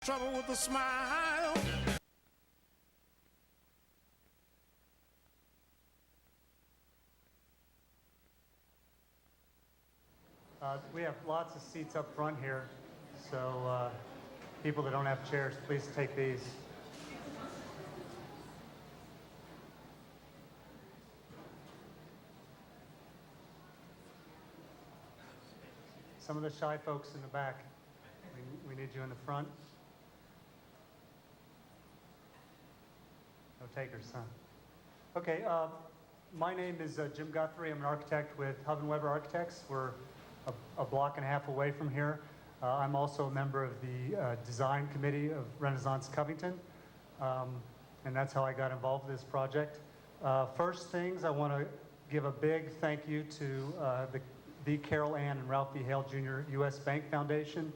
trouble with a smile. We have lots of seats up front here, so people that don't have chairs, please take these. Some of the shy folks in the back, we need you in the front. No takers, huh? Okay, my name is Jim Guthrie. I'm an architect with Hub & Weber Architects. We're a block and a half away from here. I'm also a member of the design committee of Renaissance Covington, and that's how I got involved with this project. First things, I want to give a big thank you to the Carol Ann and Ralph B. Hale Jr. U.S. Bank Foundation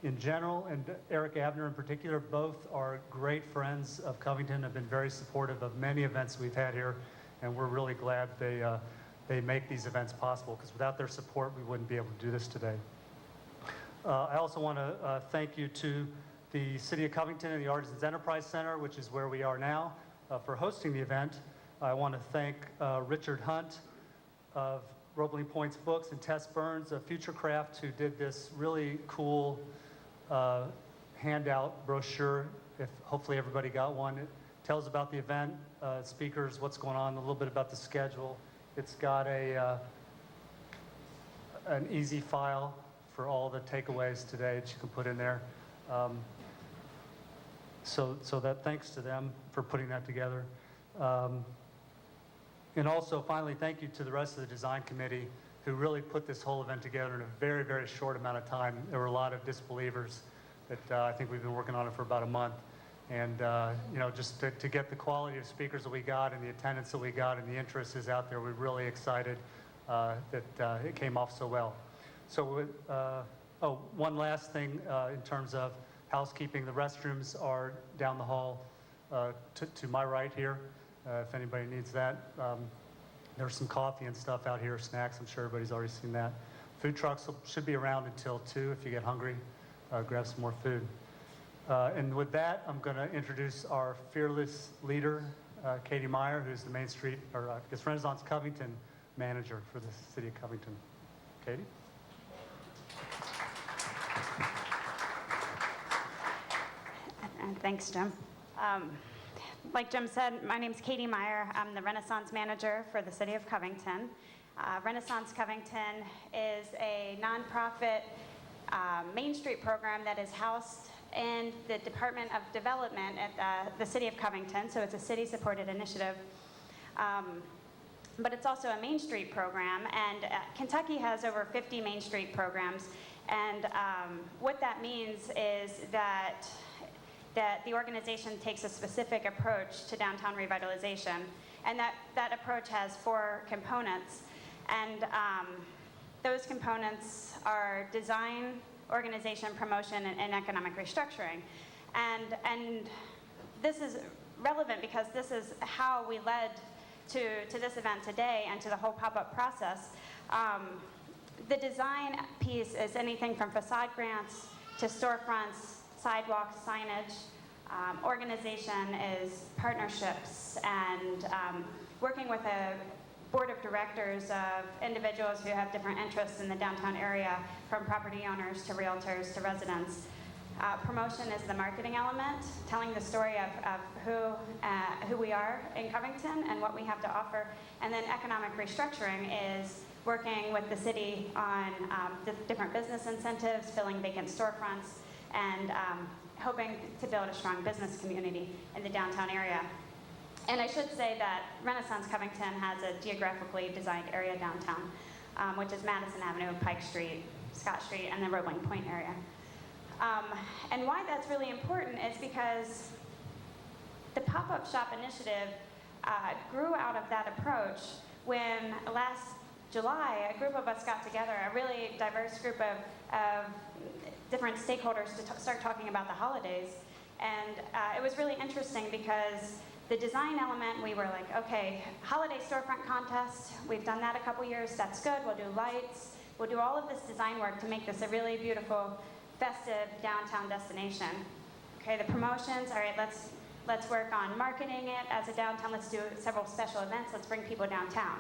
in general, and Eric Abner in particular. Both are great friends of Covington, have been very supportive of many events we've had here, and we're really glad they make these events possible, because without their support, we wouldn't be able to do this today. I also want to thank you to the City of Covington and the Artisans Enterprise Center, which is where we are now, for hosting the event. I want to thank Richard Hunt of Roebling Point's Books and Tess Burns of Futurecraft, who did this really cool handout brochure. If hopefully everybody got one. It tells about the event, speakers, what's going on, a little bit about the schedule. It's got an easy file for all the takeaways today that you can put in there. So that thanks to them for putting that together. And also, finally, thank you to the rest of the design committee who really put this whole event together in a very, very short amount of time. There were a lot of disbelievers that I think we've been working on it for about a month. And you know, just to get the quality of speakers that we got and the attendance that we got and the interest is out there, we're really excited that it came off so well. So, one last thing in terms of housekeeping, the restrooms are down the hall to my right here, if anybody needs that. There's some coffee and stuff out here, snacks, I'm sure everybody's already seen that. Food trucks should be around until 2 if you get hungry, grab some more food. And with that, I'm going to introduce our fearless leader, Katie Meyer, who's the Main Street, or I guess Renaissance Covington manager for the City of Covington. Katie? Thanks, Jim. Like Jim said, my name's Katie Meyer. I'm the Renaissance manager for the City of Covington. Renaissance Covington is a nonprofit Main Street program that is housed in the Department of Development at the City of Covington, so it's a city-supported initiative. But it's also a Main Street program, and Kentucky has over 50 Main Street programs, and what that means is that the organization takes a specific approach to downtown revitalization, and that approach has 4 components, and those components are design, organization, promotion, and economic restructuring. And this is relevant because this is how we led to this event today and to the whole pop-up process. The design piece is anything from facade grants to storefronts, sidewalks, signage. Organization is partnerships and working with a board of directors of individuals who have different interests in the downtown area, from property owners to realtors to residents. Promotion is the marketing element, telling the story of who we are in Covington and what we have to offer. And then economic restructuring is working with the city on the different business incentives, filling vacant storefronts, and hoping to build a strong business community in the downtown area. And I should say that Renaissance Covington has a geographically designed area downtown, which is Madison Avenue, Pike Street, Scott Street, and the Roebling Point area. And why that's really important is because the pop-up shop initiative grew out of that approach when last July, a group of us got together, a really diverse group of different stakeholders to start talking about the holidays. And it was really interesting because the design element, we were like, okay, holiday storefront contest, we've done that a couple years, that's good, we'll do lights, we'll do all of this design work to make this a really beautiful, festive downtown destination. okay, the promotions, all right, let's work on marketing it as a downtown. Let's do several special events. Let's bring people downtown.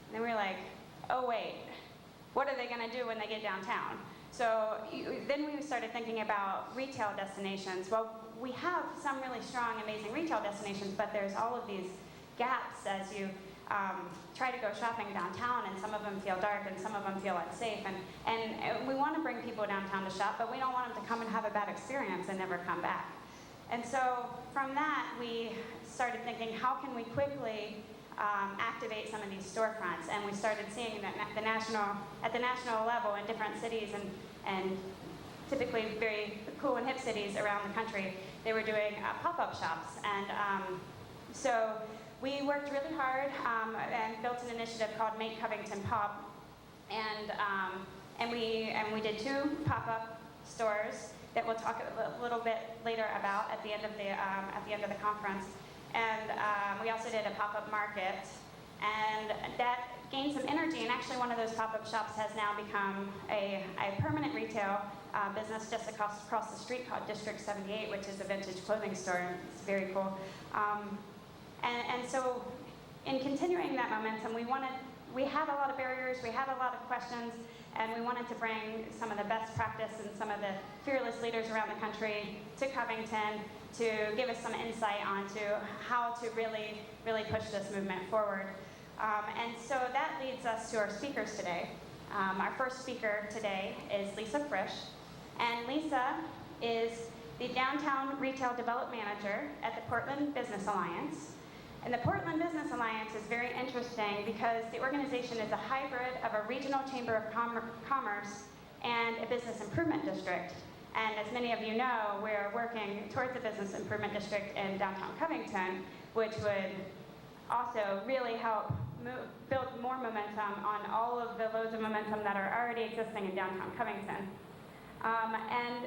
And then we were like, oh wait, what are they going to do when they get downtown? So then we started thinking about retail destinations. Well, we have some really strong, amazing retail destinations, but there's all of these gaps as you try to go shopping downtown, and some of them feel dark and some of them feel unsafe. And we want to bring people downtown to shop, but we don't want them to come and have a bad experience and never come back. And so from that, we started thinking, how can we quickly activate some of these storefronts? And we started seeing that at the national level in different cities and typically very cool and hip cities around the country, they were doing pop-up shops. And so we worked really hard and built an initiative called Make Covington Pop. And we did 2 pop-up stores that we'll talk a little bit later about at the end of the conference. And we also did a pop-up market, and that gained some energy. And actually, one of those pop-up shops has now become a permanent retail business just across the street called District 78, which is a vintage clothing store. It's very cool. And so, in continuing that momentum, we had a lot of barriers, we had a lot of questions, and we wanted to bring some of the best practice and some of the fearless leaders around the country to Covington to give us some insight onto how to really, really push this movement forward. And so that leads us to our speakers today. Our first speaker today is Lisa Frisch, and Lisa is the Downtown Retail Development Manager at the Portland Business Alliance. And the Portland Business Alliance is very interesting because the organization is a hybrid of a regional chamber of commerce and a business improvement district. And as many of you know, we're working towards a business improvement district in downtown Covington, which would also really help build more momentum on all of the loads of momentum that are already existing in downtown Covington. And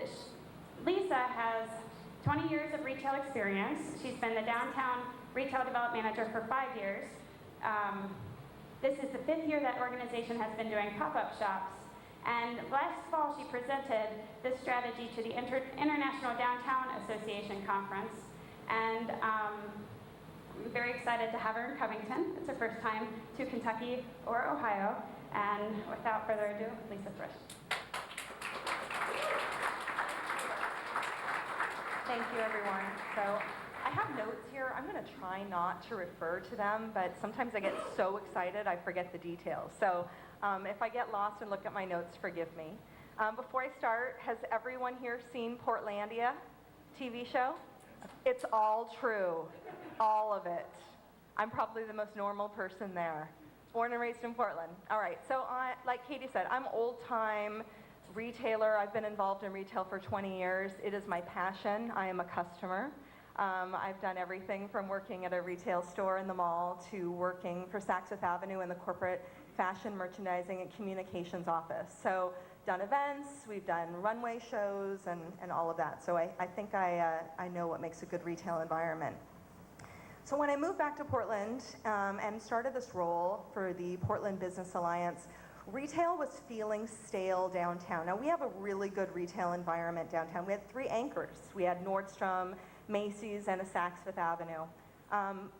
Lisa has 20 years of retail experience. She's been the downtown retail development manager for 5 years. This is the 5th year that organization has been doing pop-up shops. And last fall, she presented this strategy to the International Downtown Association Conference. And I'm very excited to have her in Covington. It's her first time to Kentucky or Ohio. And without further ado, Lisa Frisch. Thank you, everyone. So I have notes here. I'm going to try not to refer to them, but sometimes I get so excited I forget the details. So if I get lost and look at my notes, forgive me. Before I start, has everyone here seen Portlandia TV show? It's all true, all of it. I'm probably the most normal person there. Born and raised in Portland. All right, so like Katie said, I'm old-time retailer. I've been involved in retail for 20 years. It is my passion. I am a customer. I've done everything from working at a retail store in the mall to working for Saks Fifth Avenue in the corporate fashion merchandising and communications office. So done events, we've done runway shows and all of that. So I think I know what makes a good retail environment. So when I moved back to Portland and started this role for the Portland Business Alliance, retail was feeling stale downtown. Now we have a really good retail environment downtown. We had 3 anchors. We had Nordstrom, Macy's, and a Saks Fifth Avenue.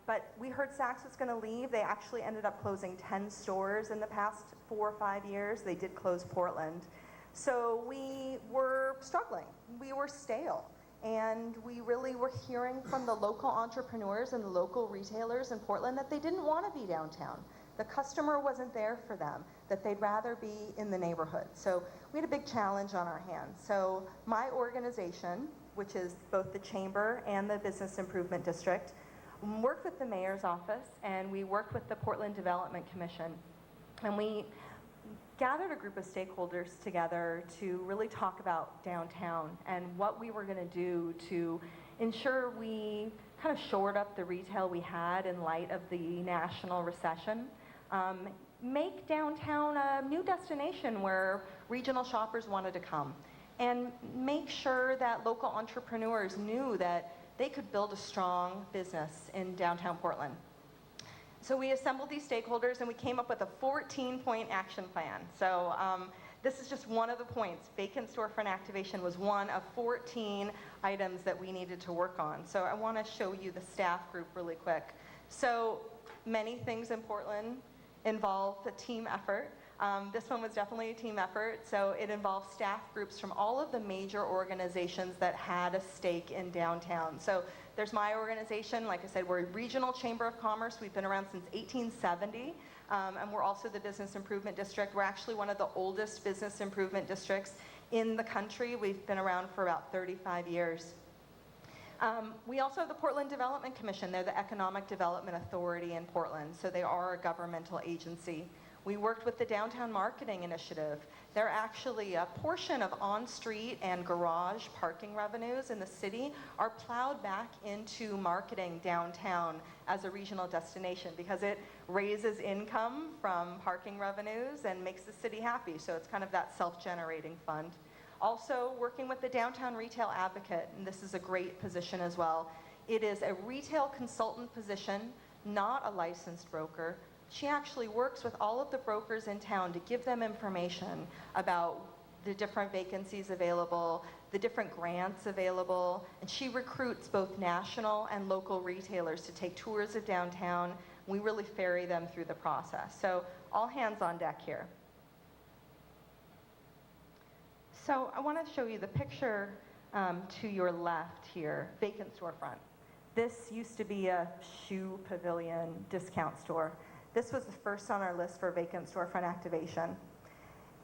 But we heard Saks was going to leave. They actually ended up closing 10 stores in the past 4 or 5 years. They did close Portland. So we were struggling. We were stale. And we really were hearing from the local entrepreneurs and the local retailers in Portland that they didn't want to be downtown. The customer wasn't there for them, that they'd rather be in the neighborhood. So we had a big challenge on our hands. So my organization, which is both the Chamber and the Business Improvement District, worked with the Mayor's Office and we worked with the Portland Development Commission. And we gathered a group of stakeholders together to really talk about downtown and what we were going to do to ensure we kind of shored up the retail we had in light of the national recession. Make downtown a new destination where regional shoppers wanted to come, and make sure that local entrepreneurs knew that they could build a strong business in downtown Portland. So we assembled these stakeholders and we came up with a 14-point action plan. So this is just one of the points. Vacant storefront activation was one of 14 items that we needed to work on. So I want to show you the staff group really quick. So many things in Portland involve a team effort. This one was definitely a team effort. So it involved staff groups from all of the major organizations that had a stake in downtown. So there's my organization. Like I said, we're a regional chamber of commerce. We've been around since 1870. And we're also the business improvement district. We're actually one of the oldest business improvement districts in the country. We've been around for about 35 years. We also have the Portland Development Commission. They're the Economic Development Authority in Portland, so they are a governmental agency. We worked with the Downtown Marketing Initiative. They're actually a portion of on-street and garage parking revenues in the city are plowed back into marketing downtown as a regional destination because it raises income from parking revenues and makes the city happy. So it's kind of that self-generating fund. Also working with the Downtown Retail Advocate, and this is a great position as well. It is a retail consultant position, not a licensed broker. She actually works with all of the brokers in town to give them information about the different vacancies available, the different grants available, and she recruits both national and local retailers to take tours of downtown. We really ferry them through the process. So all hands on deck here. So I want to show you the picture to your left here, vacant storefront. This used to be a shoe pavilion discount store. This was the first on our list for vacant storefront activation.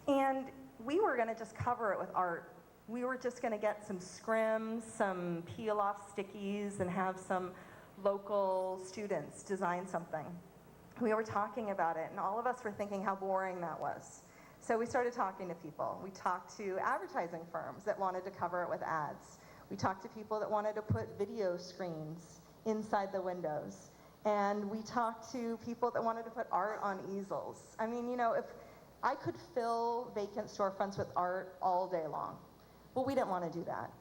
And we were going to just cover it with art. We were just going to get some scrims, some peel-off stickies, and have some local students design something. We were talking about it, and all of us were thinking how boring that was. So we started talking to people. We talked to advertising firms that wanted to cover it with ads. We talked to people that wanted to put video screens inside the windows. And we talked to people that wanted to put art on easels. I mean, you know, if I could fill vacant storefronts with art all day long. Well, we didn't want to do that.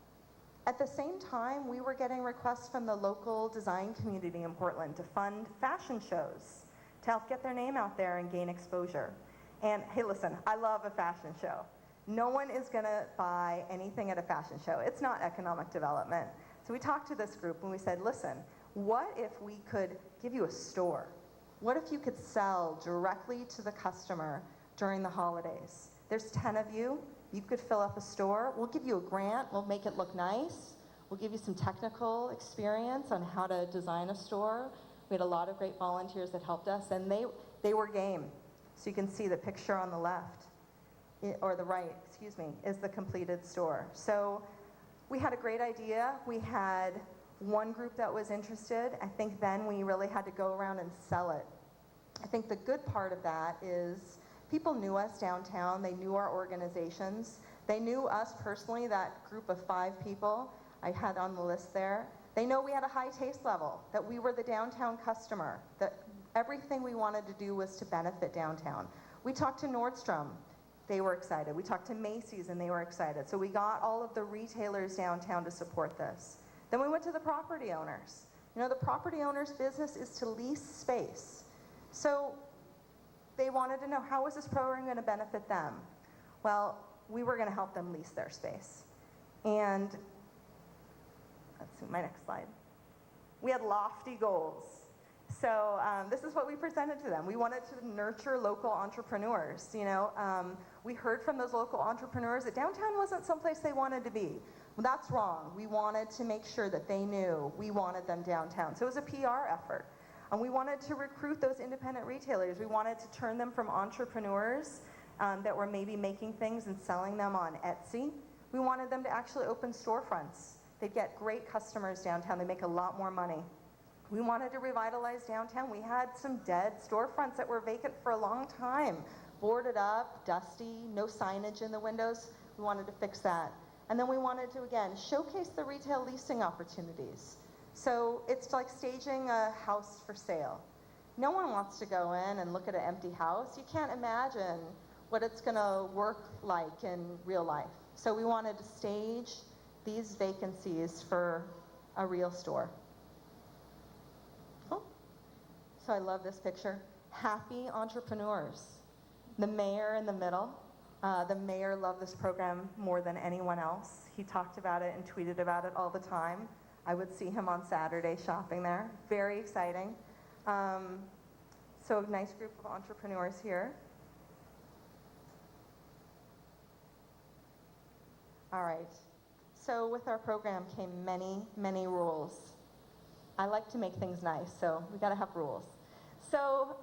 At the same time, we were getting requests from the local design community in Portland to fund fashion shows, to help get their name out there and gain exposure. And hey, listen, I love a fashion show. No one is going to buy anything at a fashion show. It's not economic development. So we talked to this group and we said, listen, what if we could give you a store? What if you could sell directly to the customer during the holidays? There's 10 of you. You could fill up a store. We'll give you a grant. We'll make it look nice. We'll give you some technical experience on how to design a store. We had a lot of great volunteers that helped us, and they were game. So you can see the picture on the left, or the right, excuse me, is the completed store. So we had a great idea. We had one group that was interested. I think then we really had to go around and sell it. I think the good part of that is people knew us downtown. They knew our organizations. They knew us personally, that group of 5 people I had on the list there. They know we had a high taste level, that we were the downtown customer, that everything we wanted to do was to benefit downtown. We talked to Nordstrom. They were excited. We talked to Macy's, and they were excited. So we got all of the retailers downtown to support this. Then we went to the property owners. You know, the property owner's business is to lease space. So they wanted to know, how is this program going to benefit them? Well, we were going to help them lease their space. And let's see, my next slide. We had lofty goals. So this is what we presented to them. We wanted to nurture local entrepreneurs. You know, we heard from those local entrepreneurs that downtown wasn't someplace they wanted to be. Well, that's wrong. We wanted to make sure that they knew we wanted them downtown. So it was a PR effort. And we wanted to recruit those independent retailers. We wanted to turn them from entrepreneurs that were maybe making things and selling them on Etsy. We wanted them to actually open storefronts. They'd get great customers downtown. They make a lot more money. We wanted to revitalize downtown. We had some dead storefronts that were vacant for a long time, boarded up, dusty, no signage in the windows. We wanted to fix that. And then we wanted to, again, showcase the retail leasing opportunities. So it's like staging a house for sale. No one wants to go in and look at an empty house. You can't imagine what it's going to work like in real life. So we wanted to stage these vacancies for a real store. Oh. So I love this picture. Happy entrepreneurs. The mayor in the middle. The mayor loved this program more than anyone else. He talked about it and tweeted about it all the time. I would see him on Saturday shopping there. Very exciting. So a nice group of entrepreneurs here. All right. So with our program came many, many rules. I like to make things nice, so we got to have rules. So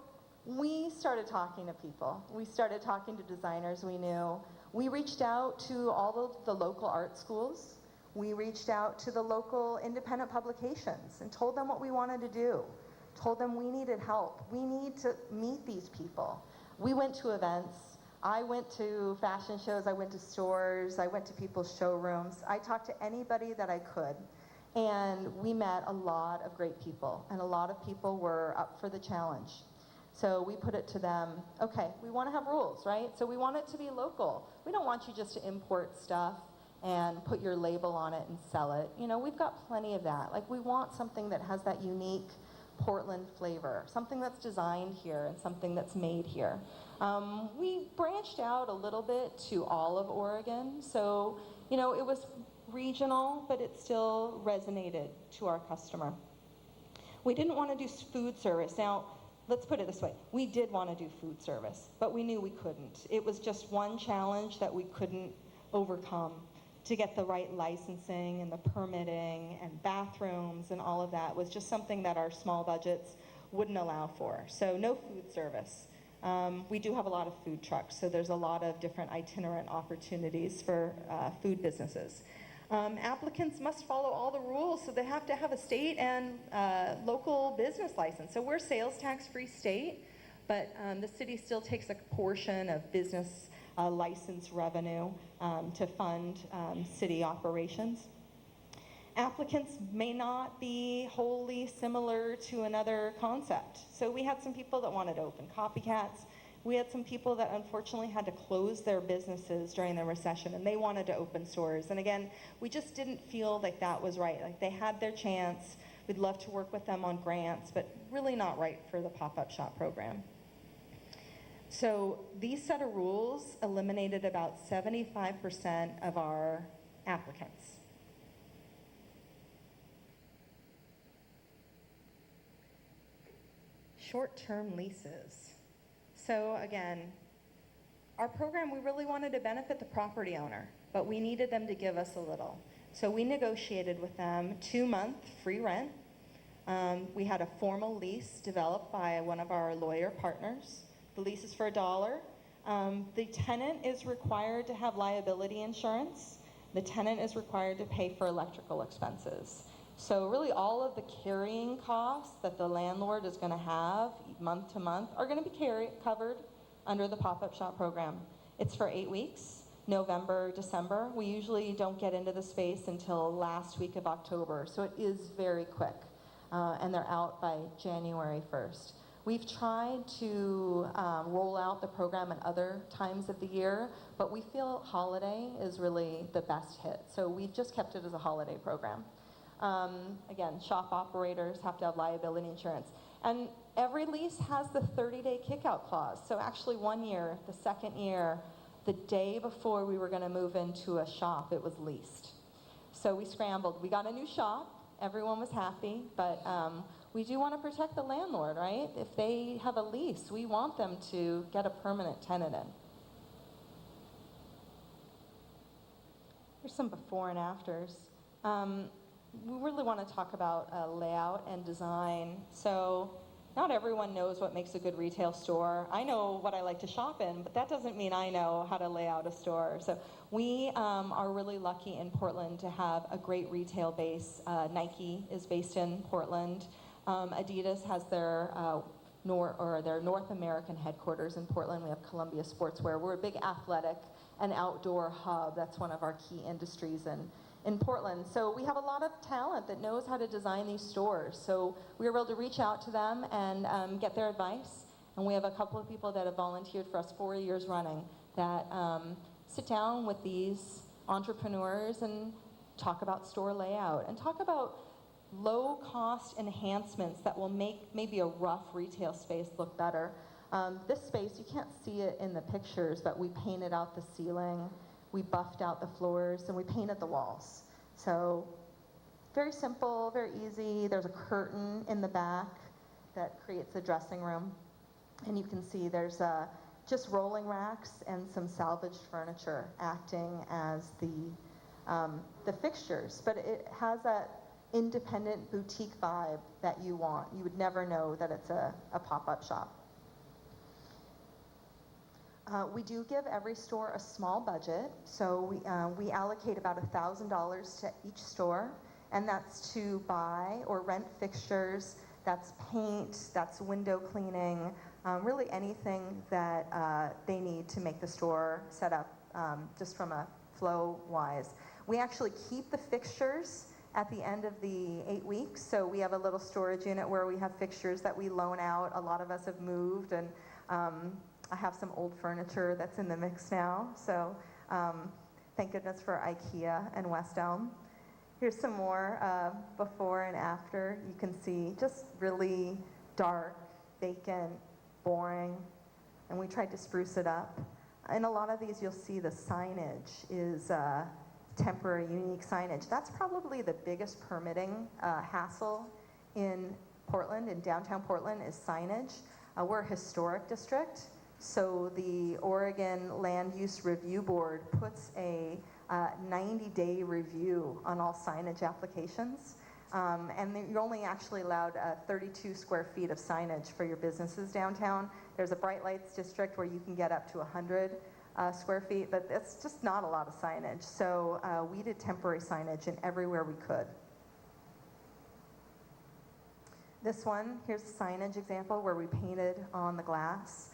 we started talking to people. We started talking to designers we knew. We reached out to all of the local art schools. We reached out to the local independent publications and told them what we wanted to do. Told them we needed help. We need to meet these people. We went to events. I went to fashion shows. I went to stores. I went to people's showrooms. I talked to anybody that I could. And we met a lot of great people. And a lot of people were up for the challenge. So we put it to them, okay, we want to have rules, right? So we want it to be local. We don't want you just to import stuff and put your label on it and sell it. You know, we've got plenty of that. Like, we want something that has that unique Portland flavor, something that's designed here and something that's made here. We branched out a little bit to all of Oregon. So, you know, it was regional, but it still resonated to our customer. We didn't want to do food service. Now, let's put it this way. We did want to do food service, but we knew we couldn't. It was just one challenge that we couldn't overcome to get the right licensing and the permitting and bathrooms and all of that was just something that our small budgets wouldn't allow for. So no food service. We do have a lot of food trucks, so there's a lot of different itinerant opportunities for food businesses. Applicants must follow all the rules, so they have to have a state and local business license. So we're sales tax-free state, but the city still takes a portion of business license revenue to fund city operations. Applicants may not be wholly similar to another concept. So we had some people that wanted to open copycats. We had some people that unfortunately had to close their businesses during the recession, and they wanted to open stores. And again, we just didn't feel like that was right. Like, they had their chance. We'd love to work with them on grants, but really not right for the pop-up shop program. So these set of rules eliminated about 75% of our applicants. Short-term leases. So again, our program, we really wanted to benefit the property owner, but we needed them to give us a little. So we negotiated with them 2-month free rent. We had a formal lease developed by one of our lawyer partners. The lease is for $1. The tenant is required to have liability insurance. The tenant is required to pay for electrical expenses. So really all of the carrying costs that the landlord is going to have month to month are going to be covered under the pop-up shop program. It's for 8 weeks, November, December. We usually don't get into the space until last week of October, so it is very quick, and they're out by January 1st. We've tried to roll out the program at other times of the year, but we feel holiday is really the best hit. So we've just kept it as a holiday program. Again, shop operators have to have liability insurance. And every lease has the 30-day kick-out clause. So actually 1 year, the second year, the day before we were going to move into a shop, it was leased. So we scrambled. We got a new shop. Everyone was happy, but we do want to protect the landlord, right? If they have a lease, we want them to get a permanent tenant in. Here's some before and afters. We really want to talk about layout and design. So not everyone knows what makes a good retail store. I know what I like to shop in, but that doesn't mean I know how to lay out a store. So we are really lucky in Portland to have a great retail base. Nike is based in Portland. Adidas has their North American headquarters in Portland. We have Columbia Sportswear. We're a big athletic and outdoor hub. That's one of our key industries in Portland. So we have a lot of talent that knows how to design these stores. So we were able to reach out to them and get their advice. And we have a couple of people that have volunteered for us 4 years running that sit down with these entrepreneurs and talk about store layout and talk about low-cost enhancements that will make maybe a rough retail space look better. This space, you can't see it in the pictures, but we painted out the ceiling, we buffed out the floors, and we painted the walls. So very simple, very easy. There's a curtain in the back that creates a dressing room. And you can see there's just rolling racks and some salvaged furniture acting as the fixtures. But it has that independent boutique vibe that you want. You would never know that it's a pop-up shop. We do give every store a small budget, so we allocate about $1,000 to each store, and that's to buy or rent fixtures, that's paint, that's window cleaning, really anything that they need to make the store set up just from a flow-wise. We actually keep the fixtures at the end of the 8 weeks, so we have a little storage unit where we have fixtures that we loan out. A lot of us have moved, and I have some old furniture that's in the mix now, so thank goodness for IKEA and West Elm. Here's some more before and after. You can see just really dark, vacant, boring, and we tried to spruce it up. In a lot of these, you'll see the signage is temporary, unique signage. That's probably the biggest permitting hassle in Portland, in downtown Portland, is signage. We're a historic district, so the Oregon Land Use Review Board puts a 90-day review on all signage applications. And you're only actually allowed 32 square feet of signage for your businesses downtown. There's a bright lights district where you can get up to 100 square feet, but it's just not a lot of signage. So we did temporary signage in everywhere we could. This one, here's a signage example where we painted on the glass.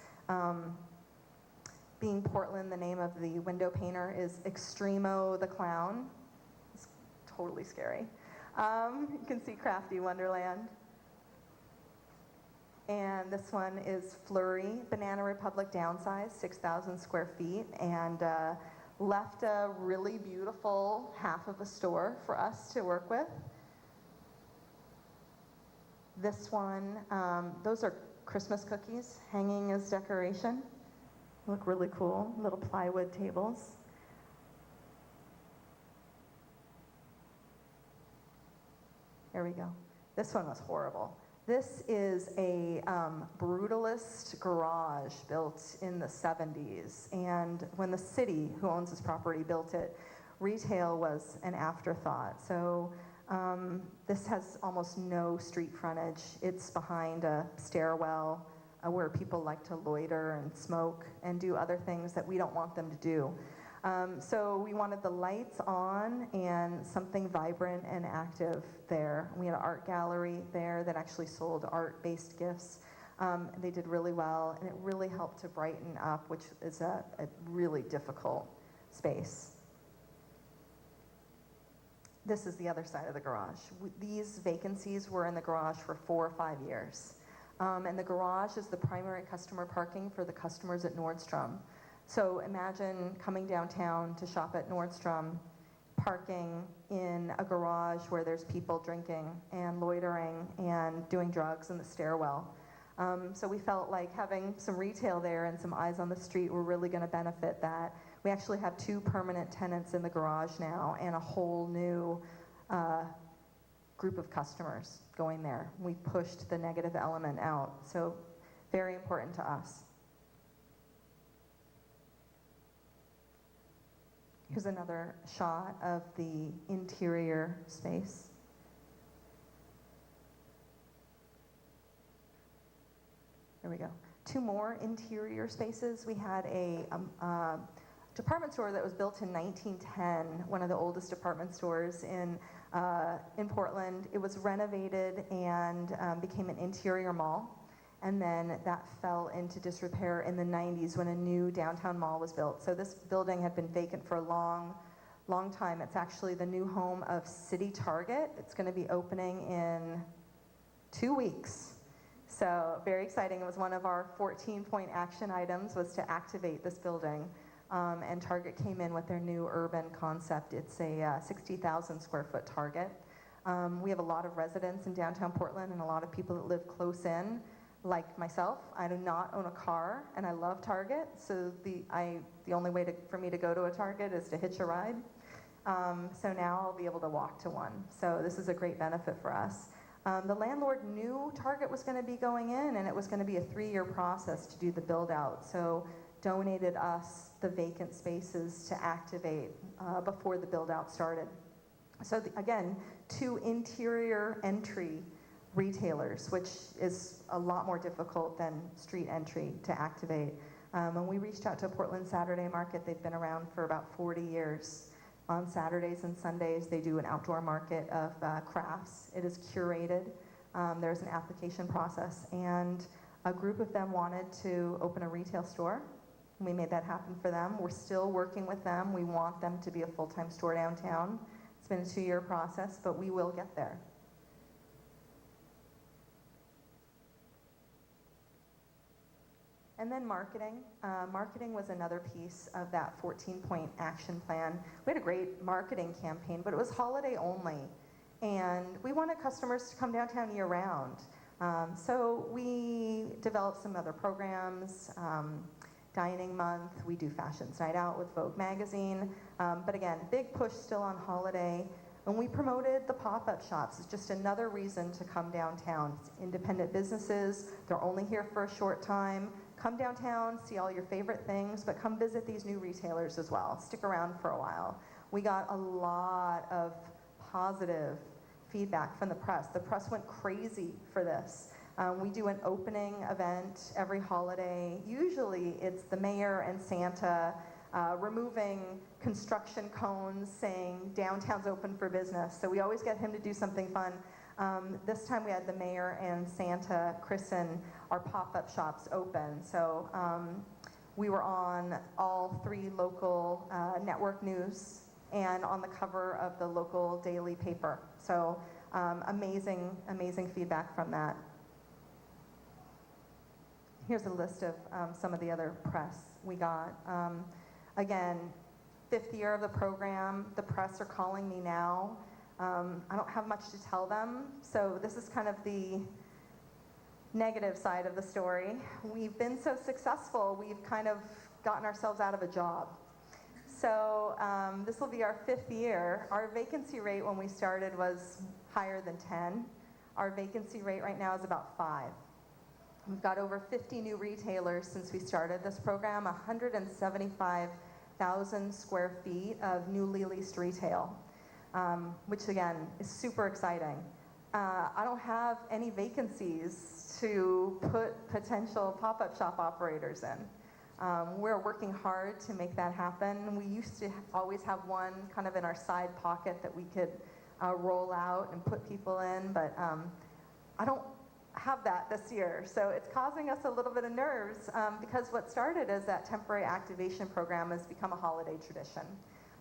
Being Portland, the name of the window painter is Extremo the Clown. It's totally scary. You can see Crafty Wonderland. And this one is Flurry, Banana Republic downsized, 6,000 square feet, and left a really beautiful half of a store for us to work with. This one, those are Christmas cookies hanging as decoration. Look really cool, little plywood tables. There we go. This one was horrible. This is a brutalist garage built in the 70s. And when the city, who owns this property, built it, retail was an afterthought. So this has almost no street frontage. It's behind a stairwell where people like to loiter and smoke and do other things that we don't want them to do. So we wanted the lights on and something vibrant and active there. We had an art gallery there that actually sold art-based gifts. They did really well, and it really helped to brighten up, which is a really difficult space. This is the other side of the garage. These vacancies were in the garage for 4 or 5 years. And the garage is the primary customer parking for the customers at Nordstrom. So imagine coming downtown to shop at Nordstrom, parking in a garage where there's people drinking and loitering and doing drugs in the stairwell. So we felt like having some retail there and some eyes on the street were really going to benefit that. We actually have 2 permanent tenants in the garage now and a whole new group of customers going there. We pushed the negative element out, so very important to us. Here's another shot of the interior space. There we go. 2 more interior spaces. We had a department store that was built in 1910, one of the oldest department stores in Portland. It was renovated and became an interior mall. And then that fell into disrepair in the 90s when a new downtown mall was built. So this building had been vacant for a long, long time. It's actually the new home of City Target. It's going to be opening in 2 weeks. So very exciting. It was one of our 14-point action items was to activate this building. And Target came in with their new urban concept. It's a 60,000 square foot Target. We have a lot of residents in downtown Portland and a lot of people that live close in. Like myself, I do not own a car, and I love Target, so the only way for me to go to a Target is to hitch a ride. So now I'll be able to walk to one. So this is a great benefit for us. The landlord knew Target was going to be going in, and it was going to be a 3-year process to do the build out. So donated us the vacant spaces to activate before the build out started. So again, 2 interior entry retailers, which is a lot more difficult than street entry to activate. And we reached out to Portland Saturday Market. They've been around for about 40 years. On Saturdays and Sundays, they do an outdoor market of crafts. It is curated. There's an application process, and a group of them wanted to open a retail store. We made that happen for them. We're still working with them. We want them to be a full-time store downtown. It's been a 2-year process, but we will get there. And then marketing. Marketing was another piece of that 14-point action plan. We had a great marketing campaign, but it was holiday only. And we wanted customers to come downtown year-round. So we developed some other programs, Dining Month, we do Fashions Night Out with Vogue magazine. But again, big push still on holiday. And we promoted the pop-up shops. It's just another reason to come downtown. It's independent businesses, they're only here for a short time. Come downtown, see all your favorite things, but come visit these new retailers as well. Stick around for a while. We got a lot of positive feedback from the press. The press went crazy for this. We do an opening event every holiday. Usually it's the mayor and Santa removing construction cones saying downtown's open for business. So we always get him to do something fun. This time we had the mayor and Santa christen our pop-up shops open. So we were on all 3 local network news and on the cover of the local daily paper. So amazing, amazing feedback from that. Here's a list of some of the other press we got. Again, 5th year of the program, the press are calling me now. I don't have much to tell them, so this is kind of the negative side of the story. We've been so successful, we've kind of gotten ourselves out of a job. So this will be our 5th year. Our vacancy rate when we started was higher than 10. Our vacancy rate right now is about 5. We've got over 50 new retailers since we started this program, 175,000 square feet of newly leased retail. Which again is super exciting. I don't have any vacancies to put potential pop-up shop operators in. We're working hard to make that happen. We used to always have one kind of in our side pocket that we could roll out and put people in, but I don't have that this year. So it's causing us a little bit of nerves because what started as that temporary activation program has become a holiday tradition.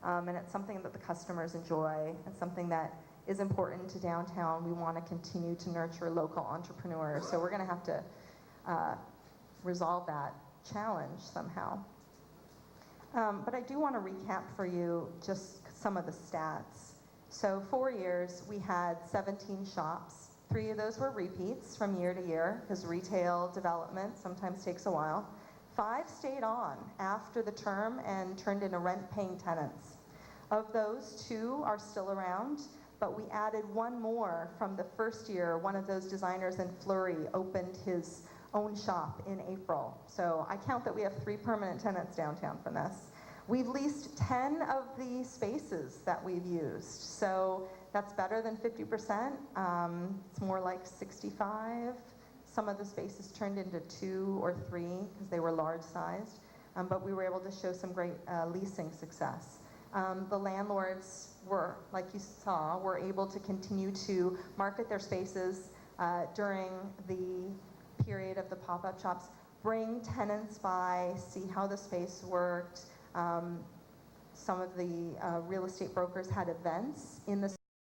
And it's something that the customers enjoy. It's something that is important to downtown. We want to continue to nurture local entrepreneurs. So we're going to have to resolve that challenge somehow. But I do want to recap for you just some of the stats. So 4 years, we had 17 shops. 3 of those were repeats from year to year, because retail development sometimes takes a while. 5 stayed on after the term and turned into rent-paying tenants. Of those, 2 are still around, but we added 1 more from the first year. One of those designers in Fleury opened his own shop in April. So I count that we have 3 permanent tenants downtown from this. We've leased 10 of the spaces that we've used. So that's better than 50%. It's more like 65. Some of the spaces turned into 2 or 3 because they were large sized. But we were able to show some great leasing success. The landlords were, like you saw, were able to continue to market their spaces during the period of the pop-up shops, bring tenants by, see how the space worked. Some of the real estate brokers had events in the